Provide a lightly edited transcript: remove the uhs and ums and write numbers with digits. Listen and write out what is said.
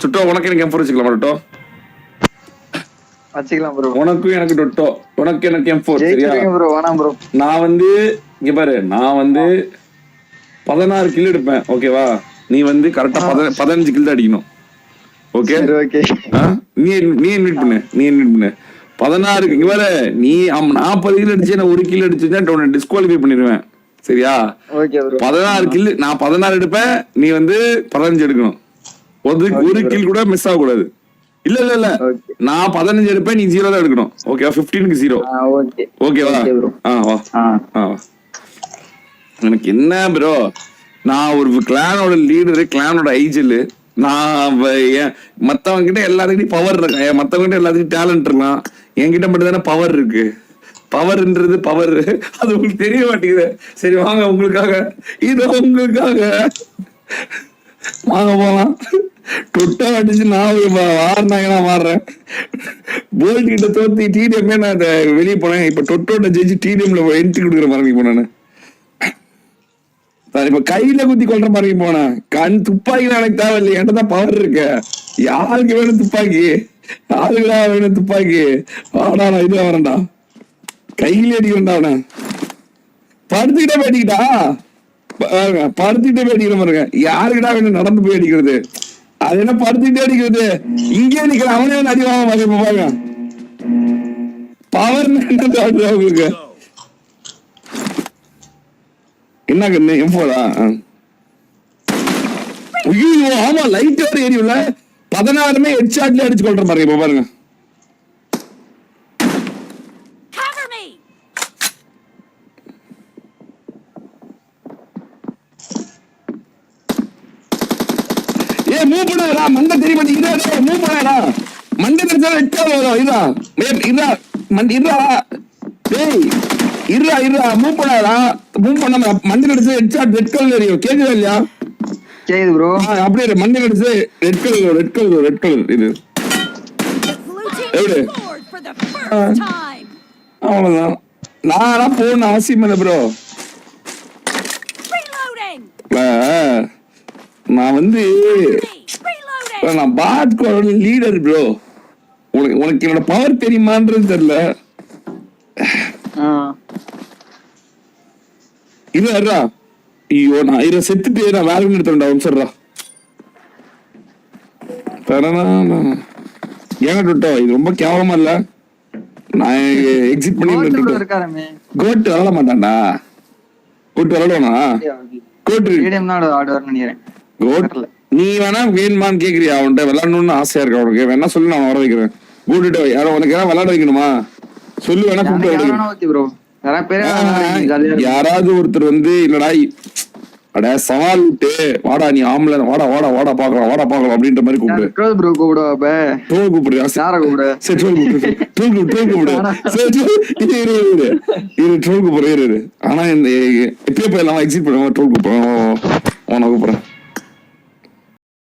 சுட்டோ உனக்கு எனக்கு M4 வச்சுக்கலாமா டொட்டோ? வச்சுக்கலாம் ப்ரோ. உனக்கும் எனக்கு டொட்டோ, உனக்கு எனக்கு M4 சரியா? ப்ரோ வேணாம் ப்ரோ. நான் வந்து இங்க பாரு, நான் வந்து 16 கில் எடுப்பேன் ஓகேவா? நீ வந்து கரெக்டா 15 கில் தான் அடிக்கணும். Okay okay. நீ இன்வைட் பண்ணு, நீ இன்வைட் பண்ணு. 16 இங்க பாரு, நீ 40 கில் அடிச்சு நான் 1 கில் அடிச்சுதான் உன்னை டிஸ்குவாலிஃபை பண்ணிடுவேன் சரியா? 16 கில் நான் 16 எடுப்பேன், நீ வந்து 15 எடுக்கணும். ஒரு கில் கூட மிஸ் ஆக கூடாது. இல்ல இல்ல இல்ல, நான் 15 எடுப்பேன், நீ 0 தான் எடுக்கணும். ஓகேவா? 15க்கு 0. ஓகேவா? வா. எனக்கு என்ன ப்ரோ, நான் ஒரு கிளானோட லீடரு, கிளானோட ஐஜில். நான் மத்தவங்க கிட்ட எல்லாத்துக்கிட்டையும் பவர் இருக்கேன், மத்தவங்க கிட்ட எல்லாத்துக்கும் டேலண்ட் இருக்கலாம், என்கிட்ட மட்டும் தானே பவர் இருக்கு. பவர்ன்றது பவர், அது உங்களுக்கு தெரிய மாட்டேங்குது. சரி வாங்க, உங்களுக்காக இது உங்களுக்காக வாங்க போலாம். டொட்டோ அடிச்சு நான் வாரினாங்கன்னா மாறுறேன். போல்ட் கிட்ட தோத்தி டிடிஎம்மே நான் வெளியே போனேன். இப்ப டொட்டோட்ட ஜெயிச்சு டிடிஎம்ல என்ட்ரி கொடுக்குற மாதிரி போனேன். இப்ப கையில குத்தி கொள்ற மாதிரி போனேன். கண் துப்பாக்கி எனக்கு தேவையில்லை, என்கிட்ட தான் பவர் இருக்கு. யாருக்கு வேணும் துப்பாக்கி? யாருக்குடா வேணும் துப்பாக்கி? வாடா, நான் இது வரேன்டா, கையில அடிக்கிறேன்டா. அவனை படுத்துக்கிட்டே பேட்டிக்கிட்டா, படுத்துக்கிட்டே பேட்டிக்கிற பாருங்க. யாருக்கிட்டா வேணும் நடந்து போய் அடிக்கிறது? அது என்ன படுத்துக்கிட்டே அடிக்கிறது? இங்கே நிக்கிற அவனே வந்து அடிவாங்க பாருங்க. பவர் என்ன உங்களுக்கு? என்ன கண்ணு M4? ஐயோ ஆமா, லைட் வேற ஏரியும்ல. 16மே ஹெட்ஷாட்ல அடிச்சு கொள்ற பாருங்க. இப்ப பாருங்க, ஏ மூவ் பண்ணாடா, மண்டை தெரிய மாட்டேங்குது. மூவ் பண்ணாடா, மண்டை தெரிஞ்சா வெட்டா வரும். இதா இதா இதா, டேய் இருடா மூவ் பண்ணாடா. மூவ் பண்ண மண்டை அடிச்சு ஹெட்ஷாட் ரெட் கலர் தெரியும். கேக்குதா இல்லையா? கேக்குது ப்ரோ. அப்படியே மண்டை அடிச்சு ரெட் கலர் இது எப்படி? அவ்வளவுதான். நானா போன அவசியம் இல்லை ப்ரோ. நான் வந்து நான் பாட் லீடர் ப்ரோ. உனக்கு என்னோட பவர் தெரியுமான்றது தெரியல. இல்ல ஐயோ, நான் இதை செத்துட்டு நான் வேலை எடுத்துறேன்டா. சொல்றா ஏங்க டொட்டோ, இது ரொம்ப கேவலமா இல்ல? நான் எக்ஸிட் பண்ணி கோட் விளாட மாட்டான்டா. கோட் விளாடுவானா? கோட் நீ வேணா வேணுமான்னு கேக்குறியா? அவன்கிட்ட விளையாடணும்னு ஆசையா இருக்கு அவனுக்கு. வேணா சொல்லு, நான் வர வைக்கிறேன். கூட்டிட்டு யாரும் உனக்கு யாரும் விளையாட வைக்கணுமா சொல்லு, வேணா கூப்பிட்டு. யாராவது ஒருத்தர் வந்து இல்லடா அட சவால் விட்டு வாடா, நீ ஆம்பளை வாடா வாடா வாடா பாக்கலாம் அப்படின்ற மாதிரி கூப்பிடு. கூப்பிடுறியா? சரி கூப்பிடு. ஆனா இந்த எப்பயோ போய் எல்லாம் எக்ஸிட் பண்ணுவோம். ட்ரோல் கூப்பிடுறேன், உன கூப்பிடுறேன்.